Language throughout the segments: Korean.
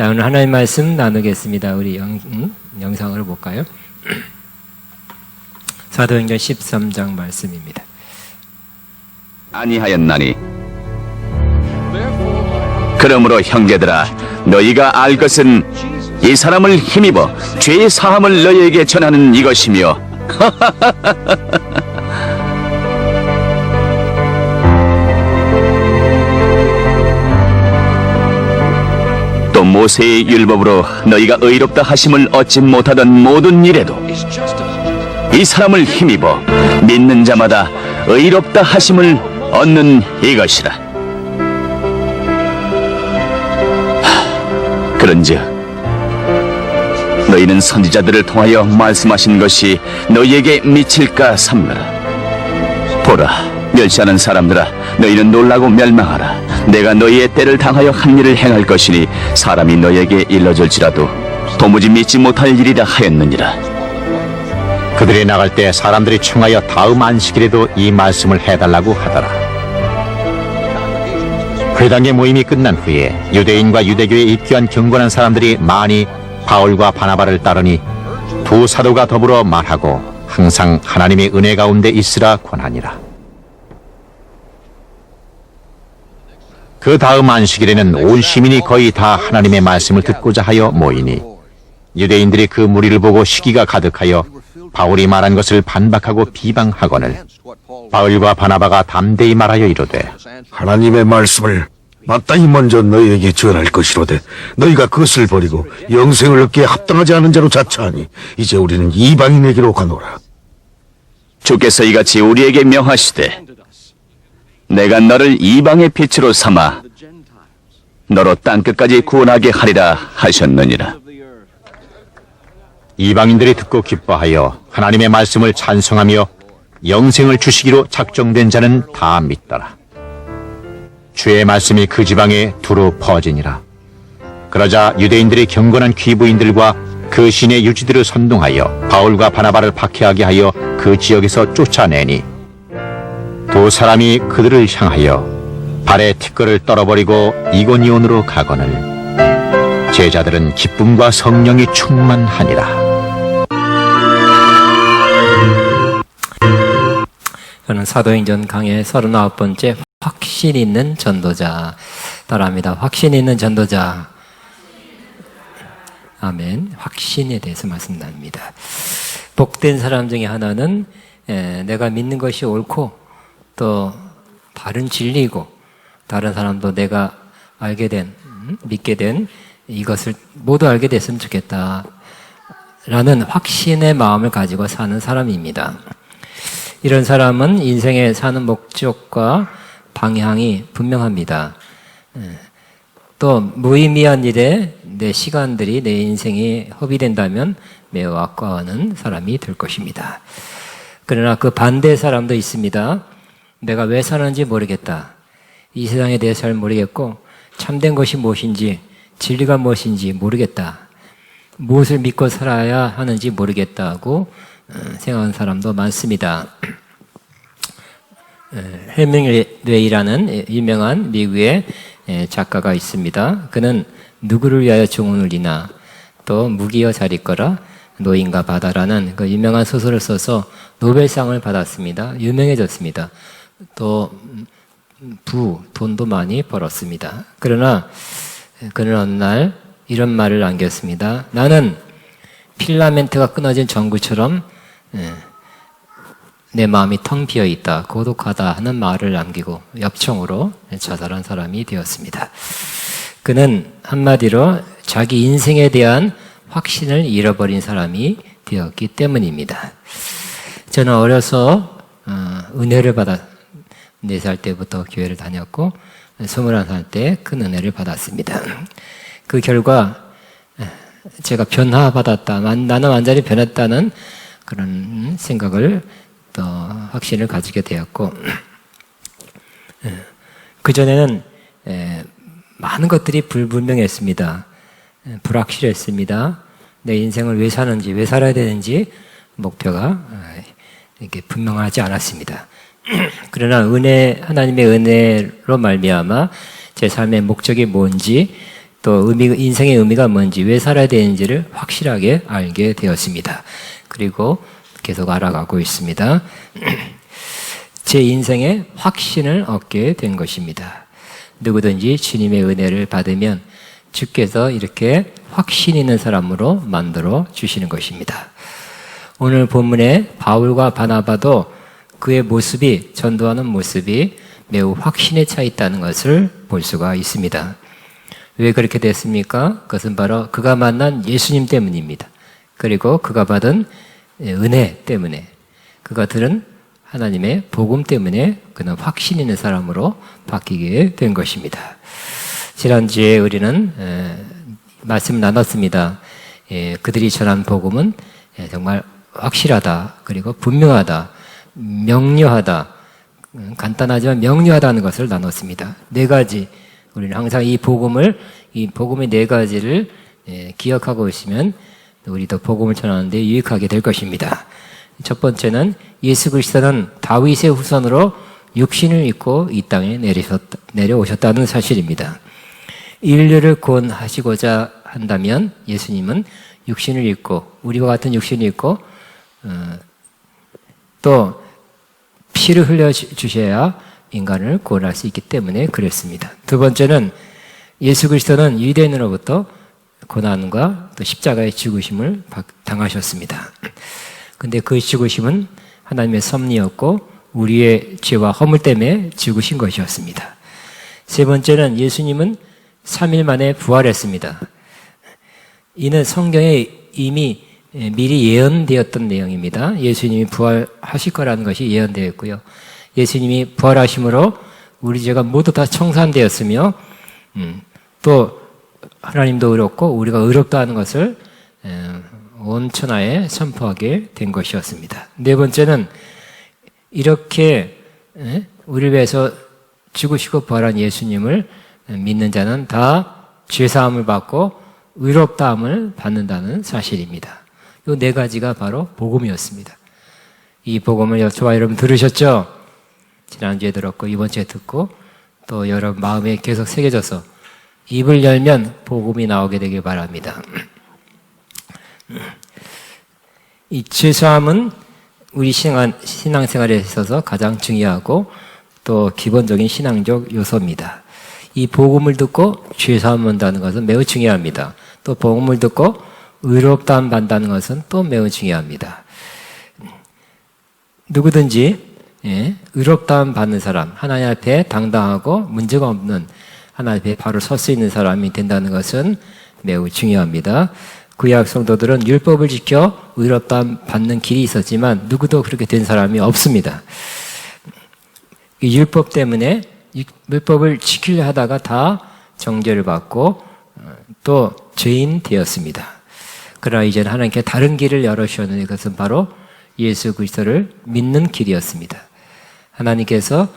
자, 오늘 하나님 말씀 나누겠습니다. 우리 영상을 볼까요? 사도행전 13장 말씀입니다. 아니하였나니 그러므로 형제들아 너희가 알 것은 이 사람을 힘입어 죄의 사함을 너희에게 전하는 이것이며 또 모세의 율법으로 너희가 의롭다 하심을 얻지 못하던 모든 일에도 이 사람을 힘입어 믿는 자마다 의롭다 하심을 얻는 이것이라. 그런즉 너희는 선지자들을 통하여 말씀하신 것이 너희에게 미칠까 삼가라. 보라, 멸시하는 사람들아, 너희는 놀라고 멸망하라. 내가 너희의 때를 당하여 한 일을 행할 것이니 사람이 너희에게 일러줄지라도 도무지 믿지 못할 일이라 하였느니라. 그들이 나갈 때 사람들이 청하여 다음 안식일에도 이 말씀을 해달라고 하더라. 회당의 모임이 끝난 후에 유대인과 유대교에 입교한 경건한 사람들이 많이 바울과 바나바를 따르니 두 사도가 더불어 말하고 항상 하나님의 은혜 가운데 있으라 권하니라. 그 다음 안식일에는 온 시민이 거의 다 하나님의 말씀을 듣고자 하여 모이니 유대인들이 그 무리를 보고 시기가 가득하여 바울이 말한 것을 반박하고 비방하거늘 바울과 바나바가 담대히 말하여 이르되 하나님의 말씀을 마땅히 먼저 너희에게 전할 것이로되 너희가 그것을 버리고 영생을 얻기에 합당하지 않은 자로 자처하니 이제 우리는 이방인에게로 가노라. 주께서 이같이 우리에게 명하시되 내가 너를 이방의 빛으로 삼아 너로 땅끝까지 구원하게 하리라 하셨느니라. 이방인들이 듣고 기뻐하여 하나님의 말씀을 찬송하며 영생을 주시기로 작정된 자는 다 믿더라. 주의 말씀이 그 지방에 두루 퍼지니라. 그러자 유대인들이 경건한 귀부인들과 그 신의 유지들을 선동하여 바울과 바나바를 박해하게 하여 그 지역에서 쫓아내니 두 사람이 그들을 향하여 발에 티끌을 떨어버리고 이고니온으로 가거늘 제자들은 기쁨과 성령이 충만하니라. 저는 사도행전 강의 39번째 확신 있는 전도자 따라합니다. 확신 있는 전도자. 아멘. 확신에 대해서 말씀 나눕니다. 복된 사람 중에 하나는 내가 믿는 것이 옳고 또 바른 진리이고 다른 사람도 내가 알게 된 믿게 된 이것을 모두 알게 됐으면 좋겠다 라는 확신의 마음을 가지고 사는 사람입니다. 이런 사람은 인생에 사는 목적과 방향이 분명합니다. 또 무의미한 일에 내 시간들이 내 인생이 허비된다면 매우 아까워하는 사람이 될 것입니다. 그러나 그 반대의 사람도 있습니다. 내가 왜 사는지 모르겠다. 이 세상에 대해서 잘 모르겠고 참된 것이 무엇인지 진리가 무엇인지 모르겠다. 무엇을 믿고 살아야 하는지 모르겠다고 생각하는 사람도 많습니다. 해밍웨이라는 유명한 미국의 작가가 있습니다. 그는 누구를 위하여 종을 울리나 또 무기여 잘 있거라 노인과 바다라는 그 유명한 소설을 써서 노벨상을 받았습니다. 유명해졌습니다. 또 돈도 많이 벌었습니다. 그러나 그는 어느 날 이런 말을 남겼습니다. 나는 필라멘트가 끊어진 전구처럼 내 마음이 텅 비어 있다, 고독하다 하는 말을 남기고 엽청으로 자살한 사람이 되었습니다. 그는 한마디로 자기 인생에 대한 확신을 잃어버린 사람이 되었기 때문입니다. 저는 어려서 은혜를 받아 4살 때부터 교회를 다녔고 21살 때 큰 은혜를 받았습니다. 그 결과 제가 변화받았다, 나는 완전히 변했다는 그런 생각을 또 확신을 가지게 되었고 그전에는 많은 것들이 불분명했습니다. 불확실했습니다. 내 인생을 왜 사는지, 왜 살아야 되는지 목표가 이렇게 분명하지 않았습니다. 그러나 하나님의 은혜로 말미암아 제 삶의 목적이 뭔지 또 인생의 의미가 뭔지, 왜 살아야 되는지를 확실하게 알게 되었습니다. 그리고 계속 알아가고 있습니다. 제 인생에 확신을 얻게 된 것입니다. 누구든지 주님의 은혜를 받으면 주께서 이렇게 확신 있는 사람으로 만들어 주시는 것입니다. 오늘 본문에 바울과 바나바도 그의 모습이, 전도하는 모습이 매우 확신에 차 있다는 것을 볼 수가 있습니다. 왜 그렇게 됐습니까? 그것은 바로 그가 만난 예수님 때문입니다. 그리고 그가 받은 은혜 때문에, 그가 들은 하나님의 복음 때문에 그는 확신 있는 사람으로 바뀌게 된 것입니다. 지난주에 우리는 말씀을 나눴습니다. 그들이 전한 복음은 정말 확실하다, 그리고 분명하다, 명료하다, 간단하지만 명료하다는 것을 나눴습니다. 네 가지, 우리는 항상 이 복음의 네 가지를 기억하고 있으면 우리도 복음을 전하는데 유익하게 될 것입니다. 첫 번째는 예수 그리스도는 다윗의 후손으로 육신을 입고 이 땅에 내려오셨다는 사실입니다. 인류를 구원하시고자 한다면 예수님은 육신을 입고, 우리와 같은 육신을 입고 또 피를 흘려주셔야 인간을 구원할 수 있기 때문에 그랬습니다. 두 번째는 예수 그리스도는 유대인으로부터 고난과 또 십자가의 죽으심을 당하셨습니다. 근데 그 죽으심은 하나님의 섭리였고 우리의 죄와 허물 때문에 죽으신 것이었습니다. 세 번째는 예수님은 3일 만에 부활했습니다. 이는 성경에 이미 미리 예언되었던 내용입니다. 예수님이 부활하실 거라는 것이 예언되었고요. 예수님이 부활하심으로 우리 죄가 모두 다 청산되었으며 또 하나님도 의롭고 우리가 의롭다 하는 것을 온 천하에 선포하게 된 것이었습니다. 네 번째는 이렇게 우리를 위해서 죽으시고 부활한 예수님을 믿는 자는 다 죄사함을 받고 의롭다함을 받는다는 사실입니다. 이 네 가지가 바로 복음이었습니다. 이 복음을 저와 여러분 들으셨죠? 지난주에 들었고 이번 주에 듣고 또 여러분 마음에 계속 새겨져서 입을 열면 복음이 나오게 되길 바랍니다. 이 죄사함은 우리 신앙생활에 있어서 가장 중요하고 또 기본적인 신앙적 요소입니다. 이 복음을 듣고 죄사함을 받는다는 것은 매우 중요합니다. 또 복음을 듣고 의롭다함을 받는다는 것은 또 매우 중요합니다. 누구든지 의롭다함을 받는 사람, 하나님 앞에 당당하고 문제가 없는 하나님 앞에 바로 설 수 있는 사람이 된다는 것은 매우 중요합니다. 구약 성도들은 율법을 지켜 의롭다함 받는 길이 있었지만 누구도 그렇게 된 사람이 없습니다. 이 율법 때문에 율법을 지키려 하다가 다 정죄를 받고 또 죄인 되었습니다. 그러나 이제는 하나님께 다른 길을 열어주셨는데 그것은 바로 예수 그리스도를 믿는 길이었습니다. 하나님께서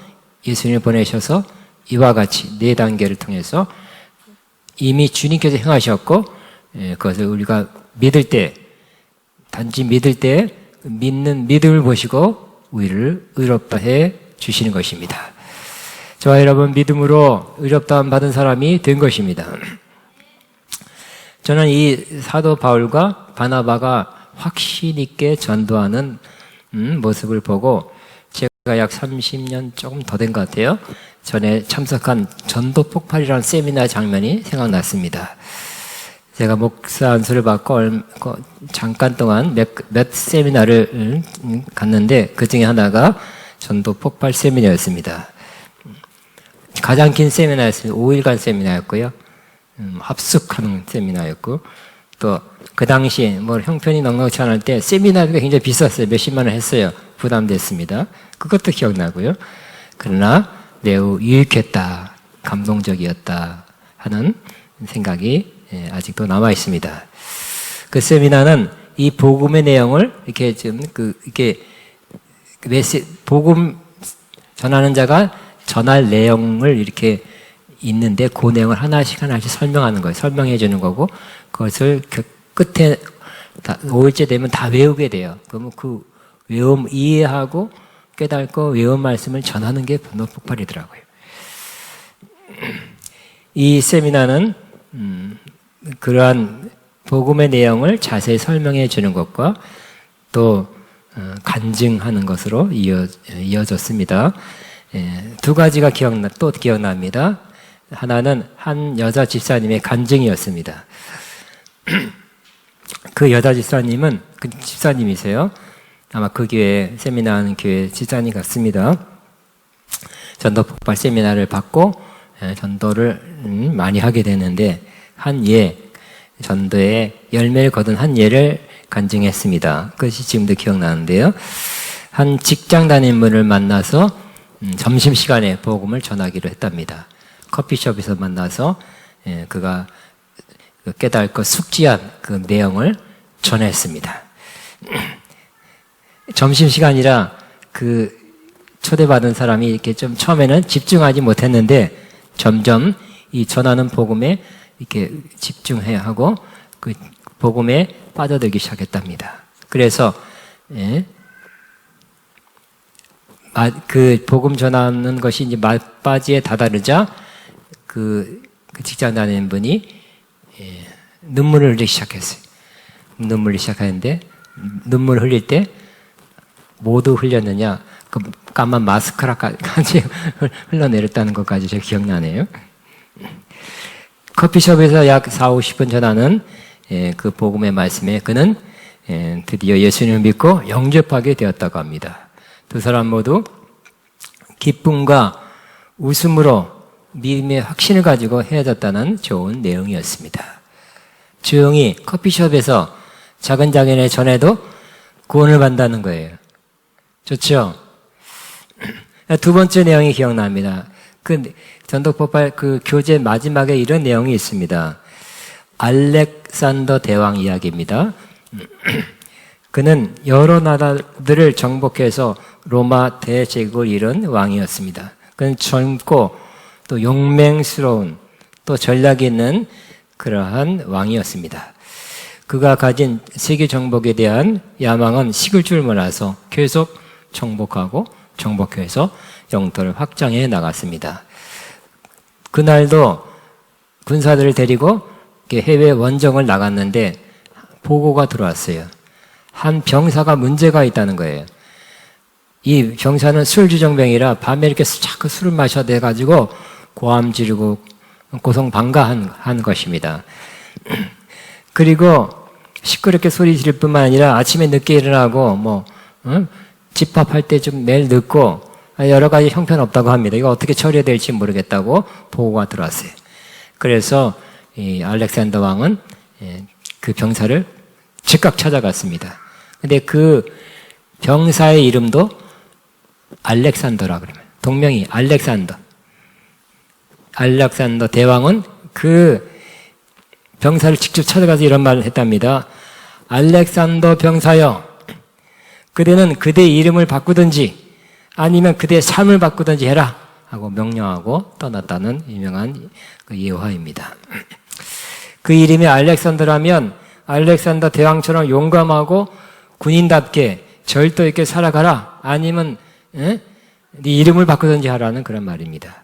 예수님을 보내셔서 이와 같이 네 단계를 통해서 이미 주님께서 행하셨고 그것을 우리가 믿을 때, 단지 믿을 때 믿는 믿음을 보시고 우리를 의롭다 해 주시는 것입니다. 저와 여러분 믿음으로 의롭다함 받은 사람이 된 것입니다. 저는 이 사도 바울과 바나바가 확신 있게 전도하는 모습을 보고 제가 약 30년 조금 더 된 것 같아요. 전에 참석한 전도 폭발이라는 세미나 장면이 생각났습니다. 제가 목사 안수를 받고 잠깐 동안 몇 세미나를 갔는데 그 중에 하나가 전도 폭발 세미나였습니다. 가장 긴 세미나였습니다. 5일간 세미나였고요. 합숙하는 세미나였고 또 그 당시 뭐 형편이 넉넉치 않을 때 세미나비가 굉장히 비쌌어요. 몇십만 원 했어요. 부담됐습니다. 그것도 기억나고요. 그러나 매우 유익했다, 감동적이었다 하는 생각이 아직도 남아 있습니다. 그 세미나는 이 복음의 내용을 이렇게 복음 전하는 자가 전할 내용을 이렇게 있는데 그 내용을 하나씩 설명하는 거예요. 설명해 주는 거고 그것을 끝에 5일째 되면 다 외우게 돼요. 그러면 그 이해하고 깨닫고 외운 말씀을 전하는 게 분노 폭발이더라고요. 이 세미나는 그러한 복음의 내용을 자세히 설명해 주는 것과 또 간증하는 것으로 이어졌습니다. 두 가지가 또 기억납니다. 하나는 한 여자 집사님의 간증이었습니다. 그 여자 집사님은 그 집사님이세요. 아마 그 교회 세미나하는 교회 집사님 같습니다. 전도 폭발 세미나를 받고 전도를 많이 하게 되는데 전도에 열매를 거둔 한 예를 간증했습니다. 그것이 지금도 기억나는데요. 한 직장 다니는 분을 만나서 점심시간에 복음을 전하기로 했답니다. 커피숍에서 만나서 그가 깨닫고 숙지한 그 내용을 전했습니다. 점심시간이라 그 초대받은 사람이 이렇게 좀 처음에는 집중하지 못했는데 점점 이 전하는 복음에 이렇게 집중해야 하고 그 복음에 빠져들기 시작했답니다. 그래서 그 복음 전하는 것이 이제 막바지에 다다르자 그 직장 다니는 분이 눈물을 흘리기 시작했어요. 눈물을 시작하는데 눈물 흘릴 때 모두 흘렸느냐? 그 까만 마스카라까지 흘러내렸다는 것까지 제가 기억나네요. 커피숍에서 약 40-50분 전하는 그 복음의 말씀에 그는 드디어 예수님을 믿고 영접하게 되었다고 합니다. 두 사람 모두 기쁨과 웃음으로 믿음의 확신을 가지고 헤어졌다는 좋은 내용이었습니다. 조용히 커피숍에서 작은 장애인의 전에도 구원을 받는다는 거예요. 좋죠? 두 번째 내용이 기억납니다. 그 전도폭발 그 교재 마지막에 이런 내용이 있습니다. 알렉산더 대왕 이야기입니다. 그는 여러 나라들을 정복해서 로마 대제국을 이룬 왕이었습니다. 그는 젊고 또 용맹스러운 또 전략이 있는 그러한 왕이었습니다. 그가 가진 세계 정복에 대한 야망은 식을 줄 몰라서 계속 정복하고 정복해서 영토를 확장해 나갔습니다. 그날도 군사들을 데리고 해외 원정을 나갔는데 보고가 들어왔어요. 한 병사가 문제가 있다는 거예요. 이 병사는 술주정병이라 밤에 이렇게 자꾸 술을 마셔야 돼가지고 고함 지르고 고성방가한 것입니다. 그리고 시끄럽게 소리 지를 뿐만 아니라 아침에 늦게 일어나고 집합할 때 좀 매일 늦고 여러 가지 형편없다고 합니다. 이거 어떻게 처리해야 될지 모르겠다고 보고가 들어왔어요. 그래서 이 알렉산더 왕은 그 병사를 즉각 찾아갔습니다. 근데 그 병사의 이름도 알렉산더라 그러면 동명이 알렉산더 대왕은 그 병사를 직접 찾아가서 이런 말을 했답니다. 알렉산더 병사여, 그대는 그대의 이름을 바꾸든지 아니면 그대의 삶을 바꾸든지 해라 하고 명령하고 떠났다는 유명한 그 예화입니다. 그 이름이 알렉산더라면 알렉산더 대왕처럼 용감하고 군인답게 절도 있게 살아가라, 아니면 네 이름을 바꾸든지 하라는 그런 말입니다.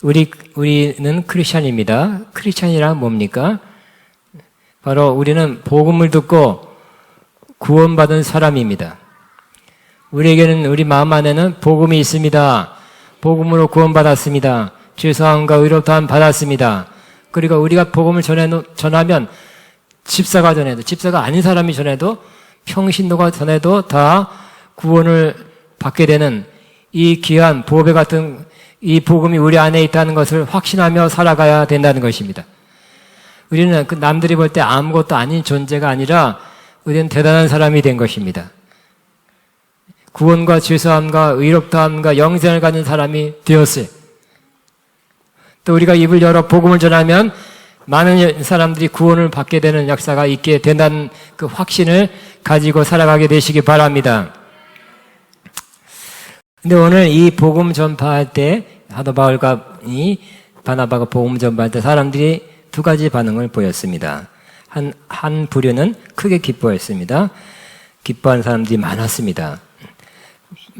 우리는 크리스찬입니다. 크리스찬이란 뭡니까? 바로 우리는 복음을 듣고 구원받은 사람입니다. 우리에게는 우리 마음 안에는 복음이 있습니다. 복음으로 구원받았습니다. 죄사함과 의롭다함 받았습니다. 그리고 우리가 복음을 전하면 집사가 전해도, 집사가 아닌 사람이 전해도, 평신도가 전해도 다 구원을 받게 되는 이 귀한 보배 같은 이 복음이 우리 안에 있다는 것을 확신하며 살아가야 된다는 것입니다. 우리는 그 남들이 볼 때 아무것도 아닌 존재가 아니라 우리는 대단한 사람이 된 것입니다. 구원과 죄사함과 의롭다함과 영생을 가진 사람이 되었어요. 또 우리가 입을 열어 복음을 전하면 많은 사람들이 구원을 받게 되는 역사가 있게 된다는 그 확신을 가지고 살아가게 되시기 바랍니다. 근데 오늘 이 복음 전파할 때 사도 바울과 바나바가 복음 전파할 때 사람들이 두 가지 반응을 보였습니다. 한 부류는 크게 기뻐했습니다. 기뻐하는 사람들이 많았습니다.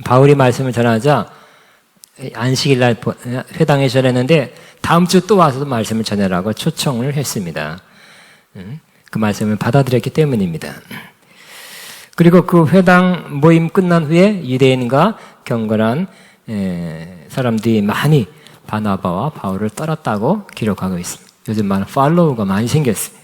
바울이 말씀을 전하자 안식일날 회당에 전했는데 다음 주 또 와서 말씀을 전해라고 초청을 했습니다. 그 말씀을 받아들였기 때문입니다. 그리고 그 회당 모임 끝난 후에 유대인과 경건한 사람들이 많이 바나바와 바울을 따랐다고 기록하고 있습니다. 요즘 많은 팔로우가 많이 생겼어요.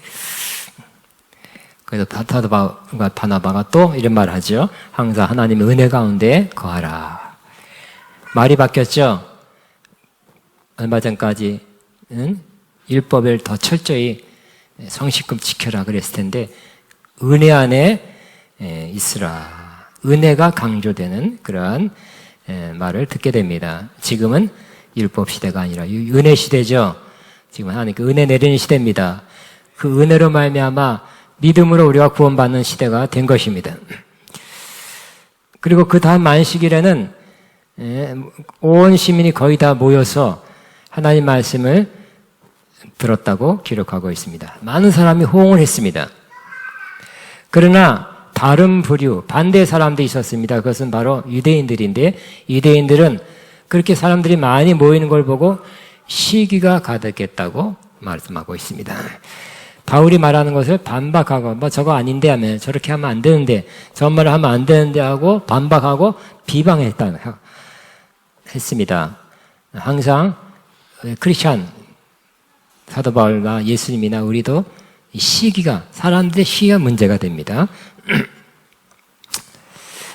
그래서 사도바울과 바나바가 또 이런 말을 하죠. 항상 하나님의 은혜 가운데 거하라. 말이 바뀌었죠. 얼마 전까지 율법을 더 철저히 성실금 지켜라 그랬을 텐데 은혜 안에 있으라. 은혜가 강조되는 그러한 말을 듣게 됩니다. 지금은 율법 시대가 아니라 은혜 시대죠. 지금 하나님 그 은혜 내리는 시대입니다. 그 은혜로 말미암아 믿음으로 우리가 구원받는 시대가 된 것입니다. 그리고 그 다음 안식일에는 온 시민이 거의 다 모여서 하나님 말씀을 들었다고 기록하고 있습니다. 많은 사람이 호응을 했습니다. 그러나 다른 부류, 반대 사람도 있었습니다. 그것은 바로 유대인들인데 유대인들은 그렇게 사람들이 많이 모이는 걸 보고 시기가 가득했다고 말씀하고 있습니다. 바울이 말하는 것을 반박하고 뭐 저거 아닌데 하면 저렇게 하면 안 되는데 저 말을 하면 안 되는데 하고 반박하고 했습니다. 항상 크리스찬 사도 바울과 예수님이나 우리도 시기가 사람들의 시기가 문제가 됩니다.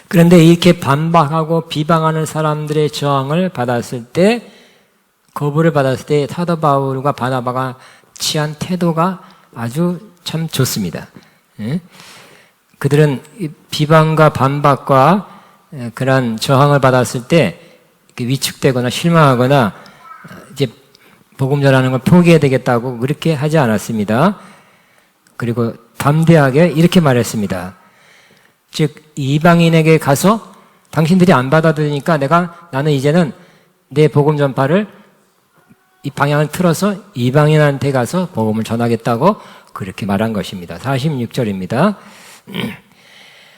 그런데 이렇게 반박하고 비방하는 사람들의 저항을 받았을 때 거부를 받았을 때 사도 바울과 바나바가 취한 태도가 아주 참 좋습니다. 그들은 비방과 반박과 그런 저항을 받았을 때 위축되거나 실망하거나 이제 복음 전하는 걸 포기해야 되겠다고 그렇게 하지 않았습니다. 그리고 담대하게 이렇게 말했습니다. 즉 이방인에게 가서 당신들이 안 받아들이니까 나는 이제는 내 복음 전파를 이 방향을 틀어서 이방인한테 가서 복음을 전하겠다고 그렇게 말한 것입니다. 46절입니다.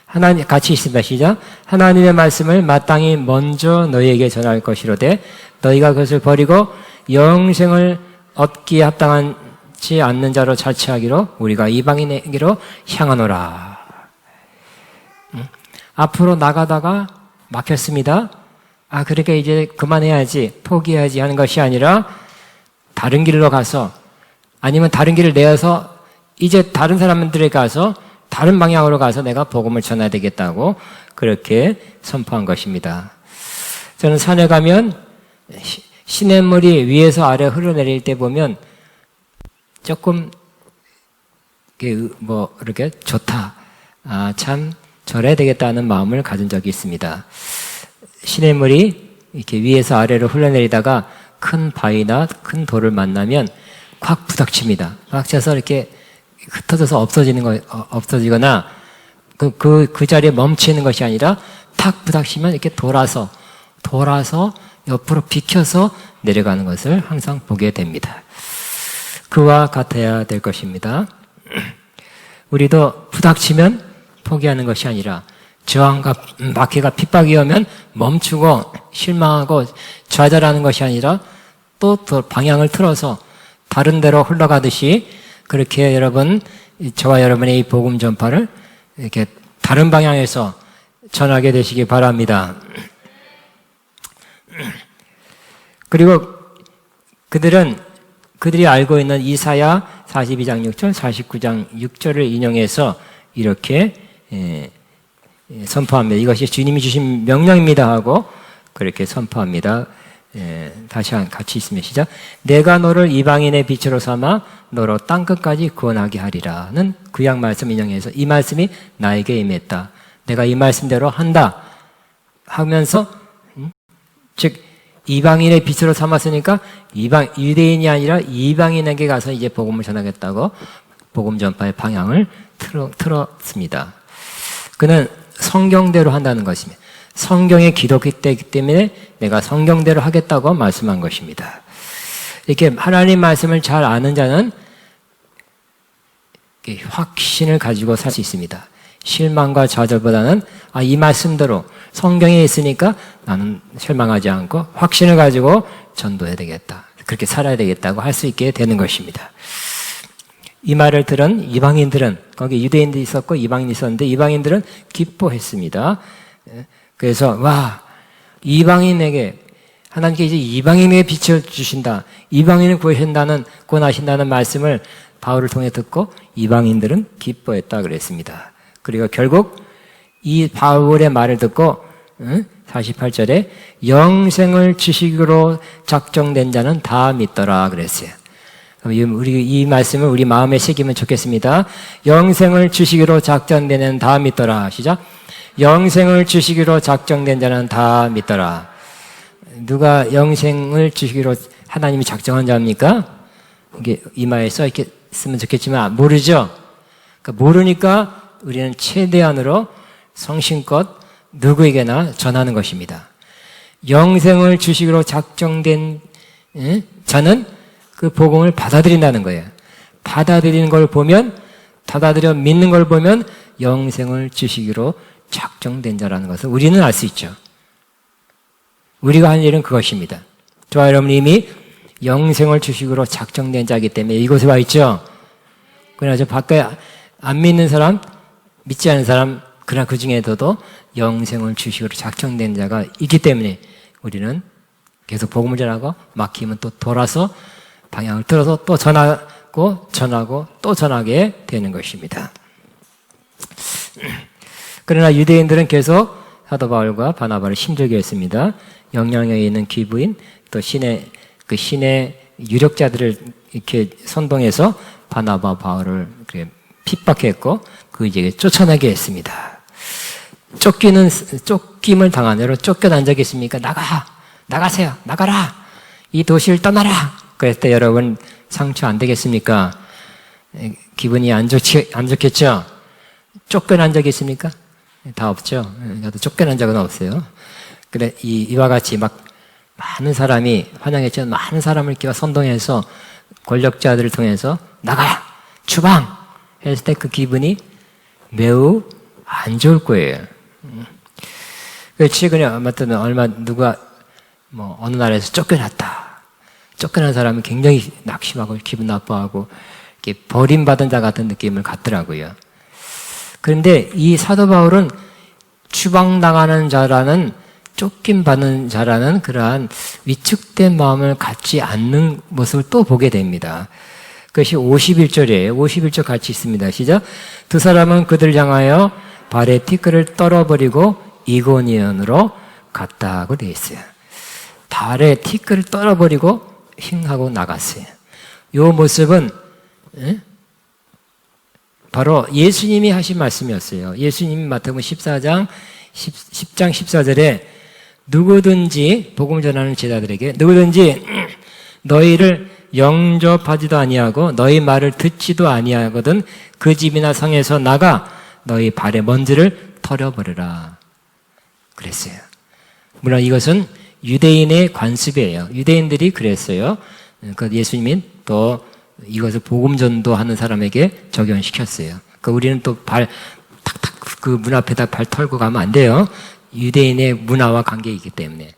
하나님 같이 있습니다. 시작. 하나님의 말씀을 마땅히 먼저 너희에게 전할 것이로되 너희가 그것을 버리고 영생을 얻기에 합당하지 않는 자로 자취하기로 우리가 이방인에게로 향하노라. 앞으로 나가다가 막혔습니다. 그러니까 이제 그만해야지 포기해야지 하는 것이 아니라 다른 길로 가서 아니면 다른 길을 내어서 이제 다른 사람들에 가서 다른 방향으로 가서 내가 복음을 전해야 되겠다고 그렇게 선포한 것입니다. 저는 산에 가면 시냇물이 위에서 아래 흘러내릴 때 보면 조금 이렇게 좋다. 참 절해야 되겠다는 마음을 가진 적이 있습니다. 시냇물이 이렇게 위에서 아래로 흘러내리다가 큰 바위나 큰 돌을 만나면 콱 부닥칩니다. 부닥쳐서 이렇게 흩어져서 없어지거나 그 자리에 멈추는 것이 아니라 탁 부닥치면 이렇게 돌아서 옆으로 비켜서 내려가는 것을 항상 보게 됩니다. 그와 같아야 될 것입니다. 우리도 부닥치면 포기하는 것이 아니라 저항과 막해가 핍박이 오면 멈추고 실망하고 좌절하는 것이 아니라 또 방향을 틀어서 다른 데로 흘러가듯이 그렇게 여러분, 저와 여러분의 이 복음 전파를 이렇게 다른 방향에서 전하게 되시기 바랍니다. 그리고 그들이 알고 있는 이사야 42장 6절, 49장 6절을 인용해서 이렇게 선포합니다. 이것이 주님이 주신 명령입니다 하고 그렇게 선포합니다. 다시 같이 있으면 시작. 내가 너를 이방인의 빛으로 삼아 너로 땅끝까지 구원하게 하리라는 구약 말씀 인용해서 이 말씀이 나에게 임했다. 내가 이 말씀대로 한다 하면서 즉 이방인의 빛으로 삼았으니까 유대인이 아니라 이방인에게 가서 이제 복음을 전하겠다고 복음 전파의 방향을 틀었습니다. 그는 성경대로 한다는 것입니다. 성경에 기록되기 때문에 내가 성경대로 하겠다고 말씀한 것입니다. 이렇게 하나님 말씀을 잘 아는 자는 확신을 가지고 살 수 있습니다. 실망과 좌절보다는 이 말씀대로 성경에 있으니까 나는 실망하지 않고 확신을 가지고 전도해야 되겠다. 그렇게 살아야 되겠다고 할 수 있게 되는 것입니다. 이 말을 들은 이방인들은, 거기 유대인도 있었고 이방인이 있었는데 이방인들은 기뻐했습니다. 그래서 이방인에게 하나님께 이제 이방인에게 빛을 주신다, 이방인을 구원하신다는 말씀을 바울을 통해 듣고 이방인들은 기뻐했다 그랬습니다. 그리고 결국 이 바울의 말을 듣고 48절에 영생을 주시기로 작정된 자는 다 믿더라 그랬어요. 우리 이 말씀을 우리 마음에 새기면 좋겠습니다. 영생을 주시기로 작정된 자는 다 믿더라. 시작. 영생을 주시기로 작정된 자는 다 믿더라. 누가 영생을 주시기로 하나님이 작정한 자입니까? 이게 이마에 써 있으면 좋겠지만 모르죠. 그러니까 모르니까 우리는 최대한으로 성심껏 누구에게나 전하는 것입니다. 영생을 주시기로 작정된 자는 그 복음을 받아들인다는 거예요. 받아들이는 걸 보면, 받아들여 믿는 걸 보면 영생을 주시기로 작정된 자라는 것을 우리는 알 수 있죠. 우리가 할 일은 그것입니다. 저와 여러분 이미 영생을 주시기로 작정된 자이기 때문에 이곳에 와 있죠. 그러나 저 밖에 안 믿는 사람, 믿지 않는 사람, 그러나 그 중에서도 영생을 주시기로 작정된 자가 있기 때문에 우리는 계속 복음을 전하고 막히면 또 돌아서 방향을 틀어서 또 전하고 또 전하게 되는 것입니다. 그러나 유대인들은 계속 사도 바울과 바나바를 힘들게 했습니다. 영향력에 있는 귀부인 또 신의 유력자들을 이렇게 선동해서 바나바 바울을 핍박했고 그에게 쫓아나게 했습니다. 쫓김을 당한 대로 쫓겨난 적이 있습니까? 나가세요. 나가라. 이 도시를 떠나라. 그랬을 때 여러분 상처 안 되겠습니까? 기분이 안 좋겠죠? 쫓겨난 적이 있습니까? 다 없죠. 나도 쫓겨난 적은 없어요. 그래 이와 같이 막 많은 사람이 환영했지만 많은 사람을 이렇게 선동해서 권력자들을 통해서 나가 추방 했을 때 그 기분이 매우 안 좋을 거예요. 최근에 아무튼 누가 어느 나라에서 쫓겨났다. 쫓겨난 사람은 굉장히 낙심하고 기분 나빠하고 이렇게 버림받은 자 같은 느낌을 갖더라고요. 그런데 이 사도 바울은 추방당하는 자라는 쫓김받는 자라는 그러한 위축된 마음을 갖지 않는 모습을 또 보게 됩니다. 그것이 51절이에요. 51절 같이 있습니다. 시작. 두 사람은 그들을 향하여 발에 티끌을 떨어버리고 이고니온으로 갔다고 되어 있어요. 발에 티끌을 떨어버리고 힝하고 나갔어요. 이 모습은 바로 예수님이 하신 말씀이었어요. 예수님이 마태복음 10장 14절에 누구든지 복음을 전하는 제자들에게 누구든지 너희를 영접하지도 아니하고 너희 말을 듣지도 아니하거든 그 집이나 성에서 나가 너희 발에 먼지를 털어버려라 그랬어요. 물론 이것은 유대인의 관습이에요. 유대인들이 그랬어요. 그 예수님이 또 이것을 복음 전도하는 사람에게 적용시켰어요. 그 우리는 또 발 탁탁 그 문 앞에다 발 털고 가면 안 돼요. 유대인의 문화와 관계이기 때문에.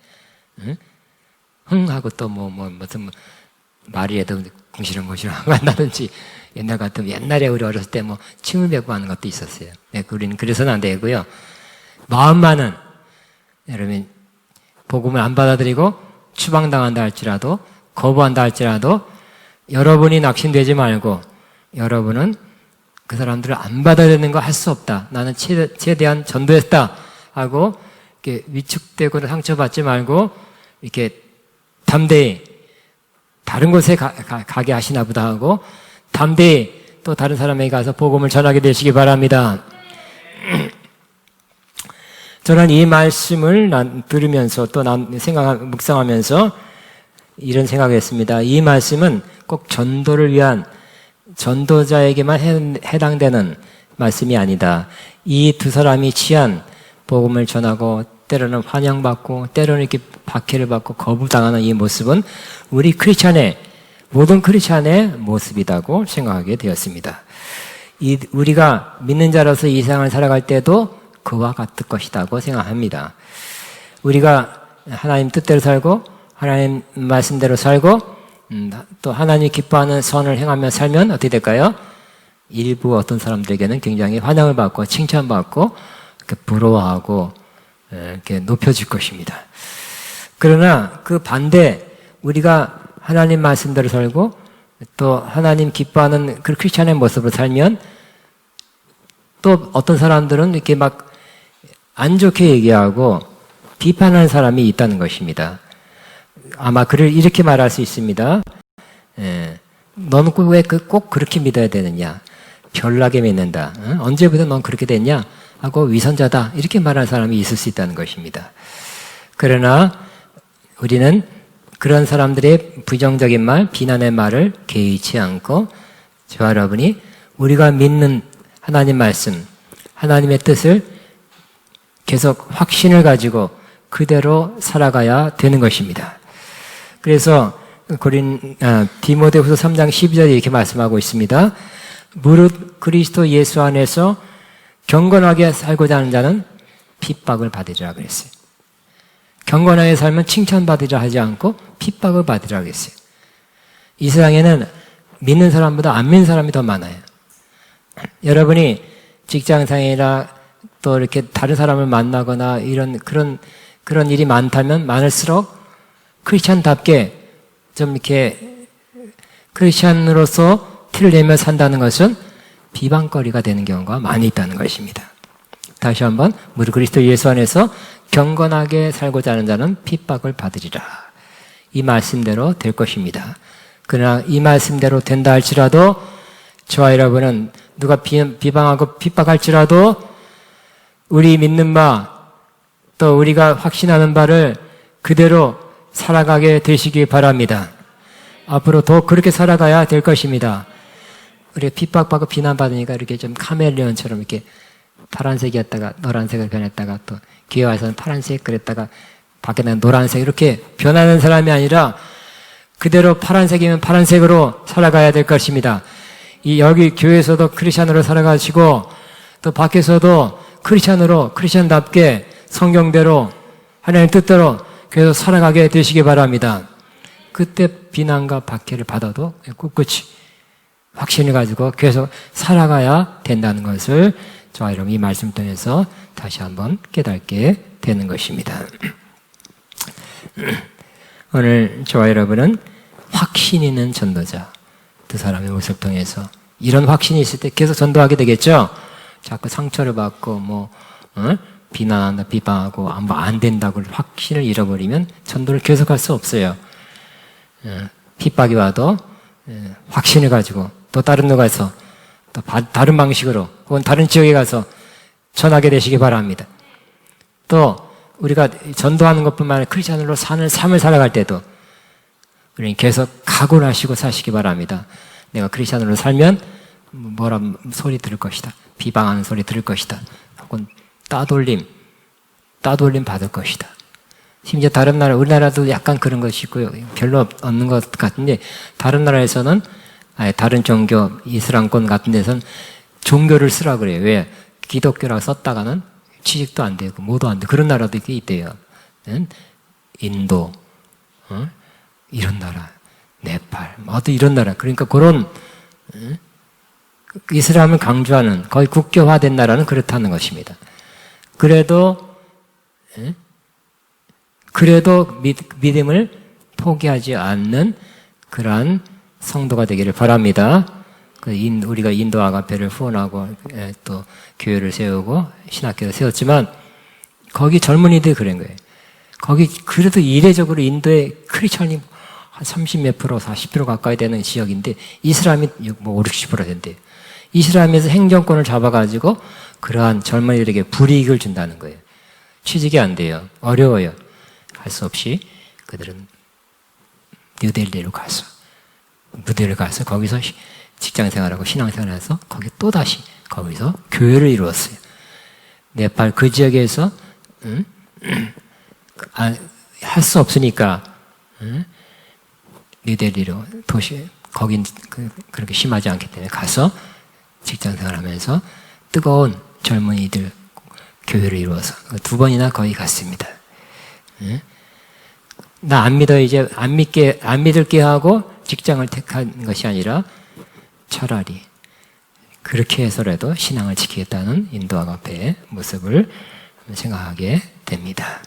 하고 또 무슨 말이라도 공시렁공시렁 한다든지 옛날 같으면 옛날에 우리 어렸을 때 침을 뱉고 하는 것도 있었어요. 네, 우리는 그래서는 안 되고요. 마음만은 여러분 복음을 안 받아들이고 추방당한다 할지라도 거부한다 할지라도 여러분이 낙심되지 말고 여러분은 그 사람들을 안 받아들이는 거 할 수 없다. 나는 최대한 전도했다 하고 이렇게 위축되고 상처받지 말고 이렇게 담대히 다른 곳에 가게 하시나 보다 하고 담대히 또 다른 사람에게 가서 복음을 전하게 되시기 바랍니다. 저는 이 말씀을 들으면서 또 묵상하면서 이런 생각을 했습니다. 이 말씀은 꼭 전도를 위한 전도자에게만 해당되는 말씀이 아니다. 이 두 사람이 취한 복음을 전하고 때로는 환영받고 때로는 이렇게 박해를 받고 거부당하는 이 모습은 우리 모든 크리스찬의 모습이라고 생각하게 되었습니다. 우리가 믿는 자로서 이 세상을 살아갈 때도 그와 같을 것이라고 생각합니다. 우리가 하나님 뜻대로 살고 하나님 말씀대로 살고 또 하나님 기뻐하는 선을 행하며 살면 어떻게 될까요? 일부 어떤 사람들에게는 굉장히 환영을 받고 칭찬받고 이렇게 부러워하고 이렇게 높여질 것입니다. 그러나 그 반대, 우리가 하나님 말씀대로 살고 또 하나님 기뻐하는 그 크리스찬의 모습으로 살면 또 어떤 사람들은 이렇게 막 안 좋게 얘기하고 비판하는 사람이 있다는 것입니다. 아마 그를 이렇게 말할 수 있습니다. 너는 왜 꼭 그렇게 믿어야 되느냐? 별나게 믿는다. 언제부터 넌 그렇게 됐냐? 하고 위선자다. 이렇게 말하는 사람이 있을 수 있다는 것입니다. 그러나 우리는 그런 사람들의 부정적인 말, 비난의 말을 개의치 않고 저와 여러분이 우리가 믿는 하나님 말씀, 하나님의 뜻을 계속 확신을 가지고 그대로 살아가야 되는 것입니다. 그래서 디모데후서 3장 12절에 이렇게 말씀하고 있습니다. 무릇 그리스도 예수 안에서 경건하게 살고자 하는 자는 핍박을 받으리라 그랬어요. 경건하게 살면 칭찬받으리라 하지 않고 핍박을 받으리라 그랬어요. 이 세상에는 믿는 사람보다 안 믿는 사람이 더 많아요. 여러분이 직장상이나 또 이렇게 다른 사람을 만나거나 그런 일이 많다면 많을수록 크리스찬답게 좀 이렇게 크리스찬으로서 티를 내며 산다는 것은 비방거리가 되는 경우가 많이 있다는 것입니다. 다시 한번 무릇 그리스도 예수 안에서 경건하게 살고자 하는 자는 핍박을 받으리라. 이 말씀대로 될 것입니다. 그러나 이 말씀대로 된다 할지라도 저와 여러분은 누가 비방하고 핍박할지라도 우리 믿는 바 또 우리가 확신하는 바를 그대로 살아가게 되시기 바랍니다. 앞으로 더 그렇게 살아가야 될 것입니다. 우리가 핍박받고 비난받으니까 이렇게 좀 카멜레온처럼 이렇게 파란색이었다가 노란색을 변했다가 또 교회 와서는 파란색 그랬다가 밖에 나는 노란색 이렇게 변하는 사람이 아니라 그대로 파란색이면 파란색으로 살아가야 될 것입니다. 여기 교회에서도 크리스찬으로 살아가시고 또 밖에서도 크리스찬답게 성경대로 하나님의 뜻대로 계속 살아가게 되시기 바랍니다. 그때 비난과 박해를 받아도 꿋꿋이 확신을 가지고 계속 살아가야 된다는 것을 저와 여러분 이 말씀 통해서 다시 한번 깨닫게 되는 것입니다. 오늘 저와 여러분은 확신 있는 전도자 두 사람의 모습을 통해서 이런 확신이 있을 때 계속 전도하게 되겠죠. 자꾸 상처를 받고 비난한다, 비방하고 안 된다고 확신을 잃어버리면 전도를 계속할 수 없어요. 핍박이 와도 확신을 가지고 또 다른 데 가서 또 다른 방식으로 혹은 다른 지역에 가서 전하게 되시기 바랍니다. 또 우리가 전도하는 것뿐만 아니라 크리스찬으로 사는 삶을 살아갈 때도 우리는 계속 각오를 하시고 사시기 바랍니다. 내가 크리스찬으로 살면 뭐라 소리 들을 것이다. 비방하는 소리 들을 것이다. 혹은 따돌림 받을 것이다. 심지어 다른 나라, 우리나라도 약간 그런 것이 있고요. 별로 없는 것 같은데 다른 나라에서는 다른 종교, 이슬람권 같은 데서는 종교를 쓰라 그래요. 왜? 기독교라고 썼다가는 취직도 안 되고 뭐도 안 되고 그런 나라도 있대요. 인도, 이런 나라, 네팔, 또 이런 나라. 그러니까 그런 이슬람을 강조하는 거의 국교화된 나라는 그렇다는 것입니다. 그래도 믿음을 포기하지 않는 그러한 성도가 되기를 바랍니다. 우리가 인도 아가페를 후원하고 또 교회를 세우고 신학교를 세웠지만 거기 젊은이들이 그런 거예요. 거기 그래도 이례적으로 인도의 크리스천이 한 30몇 프로, 40% 가까이 되는 지역인데 이슬람이 뭐 5, 60% 된대요. 이슬람에서 행정권을 잡아가지고 그러한 젊은이들에게 불이익을 준다는 거예요. 취직이 안 돼요. 어려워요. 할 수 없이 그들은 뉴델리로 가서 무대를 가서 거기서 직장생활하고 신앙생활해서 거기 또다시 거기서 교회를 이루었어요. 네팔 그 지역에서 할 수 없으니까 뉴델리로 도시 거긴 그렇게 심하지 않기 때문에 가서 직장생활하면서 뜨거운 젊은이들 교회를 이루어서 2번이나 거의 갔습니다. 나 안 믿어 이제 안 믿을게 하고 직장을 택한 것이 아니라 차라리 그렇게 해서라도 신앙을 지키겠다는 인도와 카페의 모습을 생각하게 됩니다.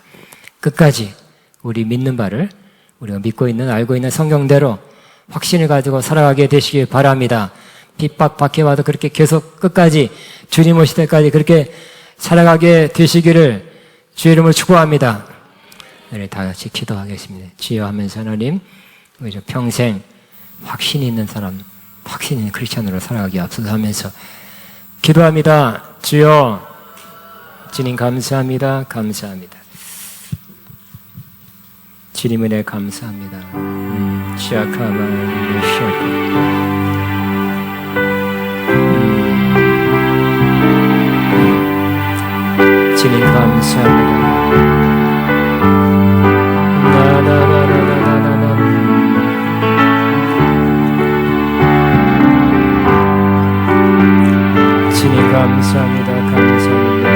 끝까지 우리 믿는 바를 우리가 믿고 있는 알고 있는 성경대로 확신을 가지고 살아가게 되시길 바랍니다. 핍박 박해와도 그렇게 계속 끝까지 주님 오실 때까지 그렇게 살아가게 되시기를 주의 이름으로 축복합니다. 우리 다 같이 기도하겠습니다. 주여 하면서 하나님 우리 평생 확신이 있는 사람, 확신 있는 크리스찬으로 살아가기 앞서서 하면서 기도합니다. 주여 주님 감사합니다. 감사합니다. 주님 은혜 감사합니다. 시아카마 시아카 주님 감사합니다. 주님 감사합니다. 감사합니다.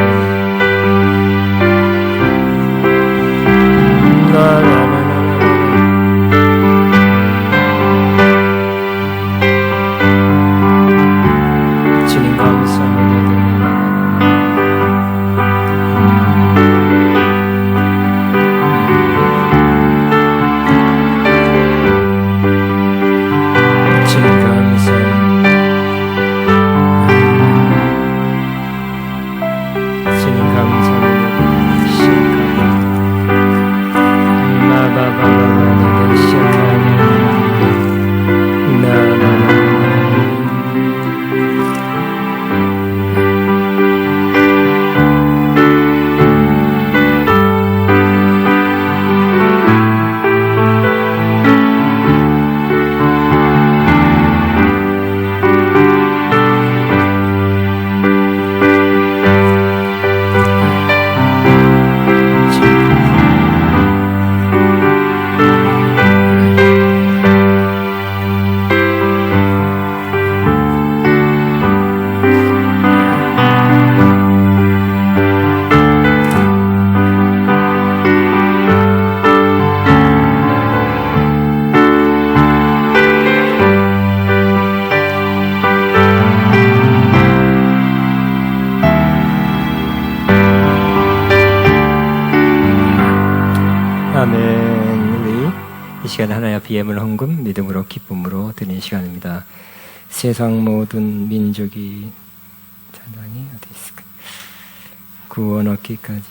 주님 감사합니다. 이 시간 하나님 앞에 예물 헌금 믿음으로 기쁨으로 드리는 시간입니다. 세상 모든 민족이 찬양이 어디 있을까? 구원 얻기까지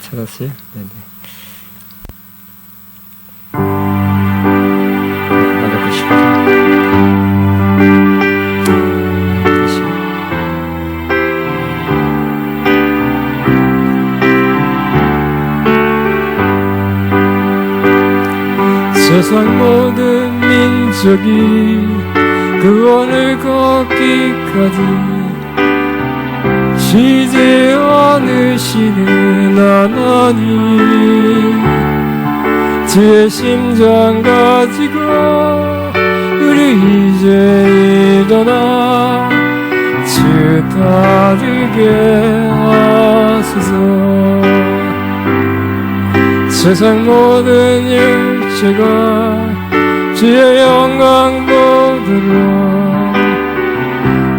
찾았어요? 네네. 나도 그 시간. 세상 모든 민족이 구원을 걷기까지 쉬지 않으시는 하나님, 주의 심장 가지고 우리 이제 일어나 주 따르게 하소서. 세상 모든 일체가 주의 영광 보도록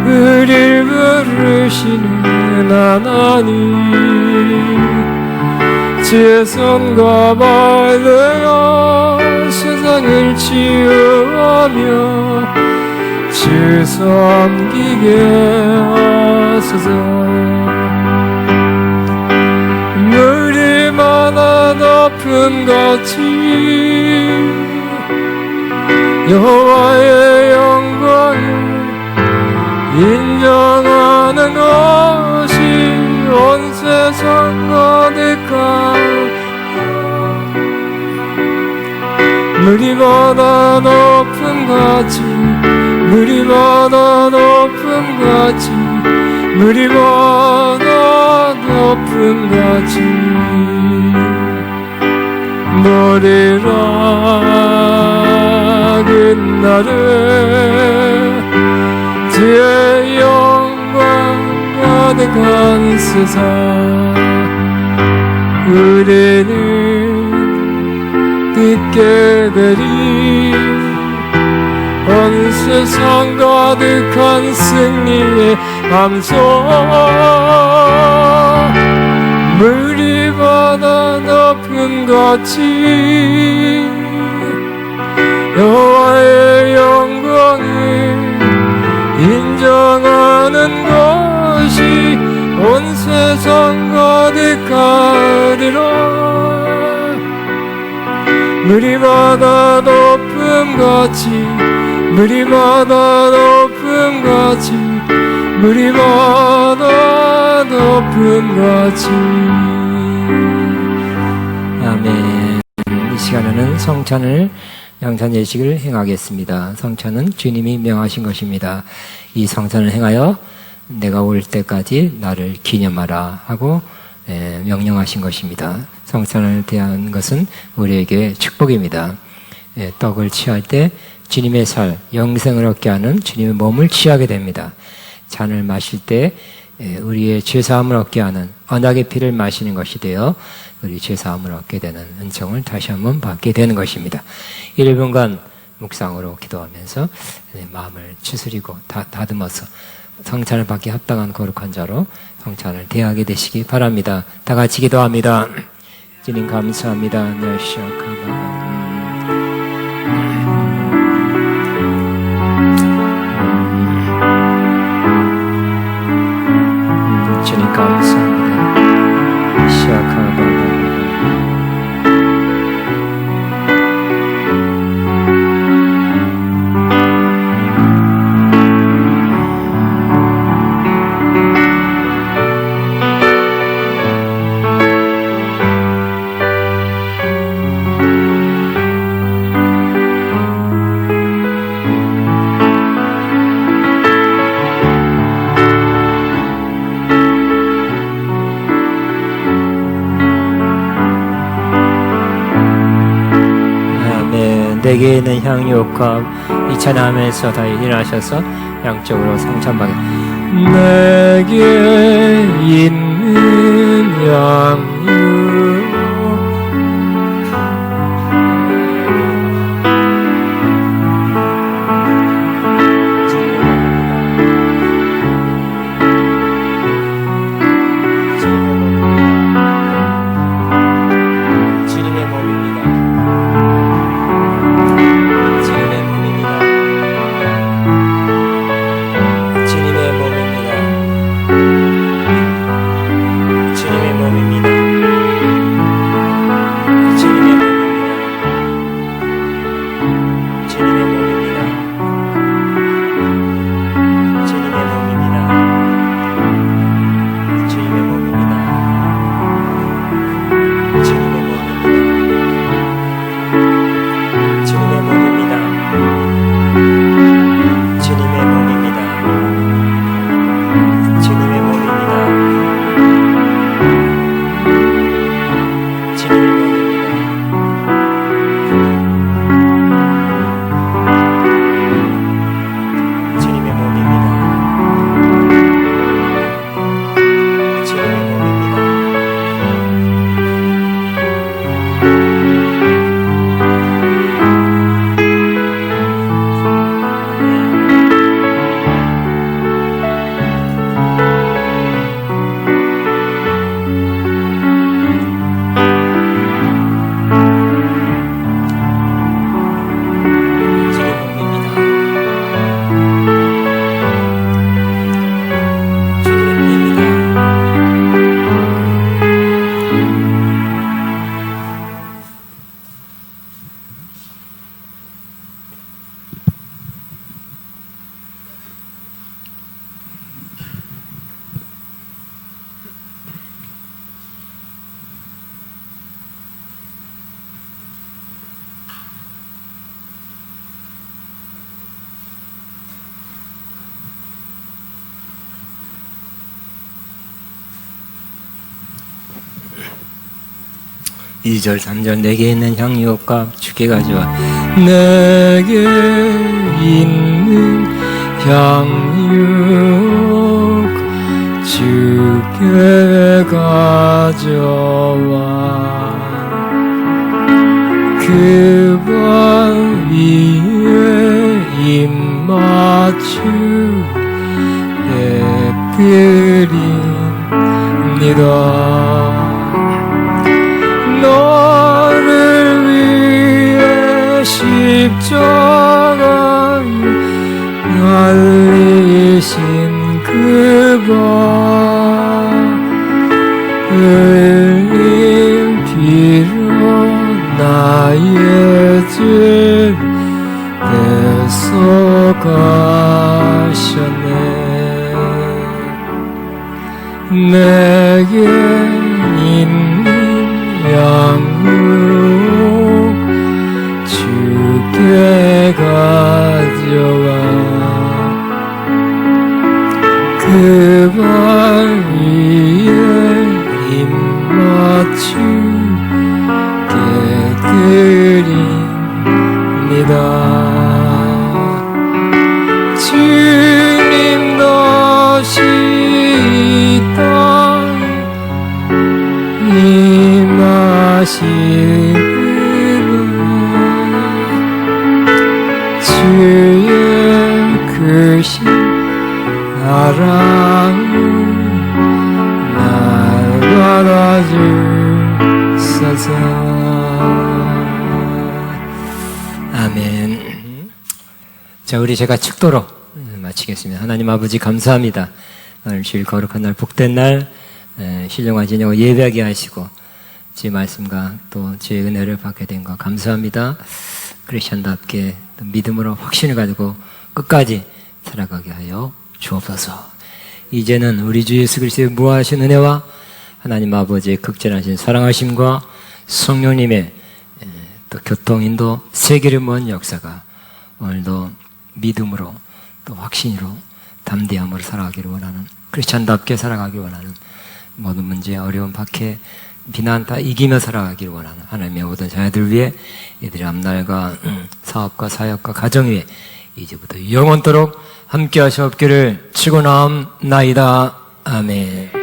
우리를 부르시는 하나님, 주의 손과 발로 세상을 치유하며 주 섬기게 하소서. 물이마다 높은 같이 여호와의 영광을 인정하는 것이 온 세상 가득하여 물이보다 높음같이 물이보다 높음같이 물이보다 높음같이 머리라 그날에 주의 영광 가득한 세상 우리는 듣게 되리 온 세상 가득한 승리의 함성 물이보다 높음같이 여호와의 영광을 인정하는 것이 온 세상 가득하리라 물이보다 높음같이 물이보다 높음같이 물이보다 높음같이 아멘. 이 시간에는 성찬을 양찬 예식을 행하겠습니다. 성찬은 주님이 명하신 것입니다. 이 성찬을 행하여 내가 올 때까지 나를 기념하라 하고 명령하신 것입니다. 성찬을 대한 것은 우리에게 축복입니다. 떡을 취할 때 주님의 살, 영생을 얻게 하는 주님의 몸을 취하게 됩니다. 잔을 마실 때 우리의 죄사함을 얻게 하는 언약의 피를 마시는 것이 되어 우리 죄사함을 얻게 되는 은총을 다시 한번 받게 되는 것입니다. 1분간 묵상으로 기도하면서 마음을 추스리고 다듬어서 성찬을 받기 합당한 거룩한 자로 성찬을 대하게 되시기 바랍니다. 다 같이 기도합니다. 주님 감사합니다. 주님 감사합니다. 시아카바바 내게 있는 향유옥합 이 찬양하면서 다 일어나셔서 양쪽으로 성찬받게 내게 있는 향유 주님의 몸입니다. 2절 3절 내게 있는 향유값 주께 가져와. 내게 있는 향유값 주께 가져와. 그 발 위에 입맞추게 드립니다. 너를 위해 십자가에 달리신 그 발 흘린 피로 나의 죄 뺏어가셨네. 내게 있는 양육 주께 가져와. 그 발 위에 입맞추게 드립니다. 주님 다시 이 땅에 임하시는 주의 크신 사랑을 날 받아주소서. 아멘. 자, 우리 제가 축도로 마치겠습니다. 하나님 아버지 감사합니다. 오늘 주일 거룩한 날, 복된 날, 신령한 진영을 예배하게 하시고 주의 말씀과 또 주의 은혜를 받게 된 것 감사합니다. 크리스천답게 믿음으로 확신을 가지고 끝까지 살아가게 하여 주옵소서. 이제는 우리 주 예수 그리스도의 무한하신 은혜와 하나님 아버지의 극진하신 사랑하심과 성령님의 또 교통인도 세계를 모은 역사가 오늘도 믿음으로 또 확신으로 담대함으로 살아가기를 원하는, 크리스찬답게 살아가기 원하는, 모든 문제 어려운 박해 비난 다 이기며 살아가기를 원하는 하나님의 모든 자녀들 위해 이들의 앞날과 사업과 사역과 가정 위에 이제부터 영원토록 함께 하시옵기를 축원하옵나이다. 아멘.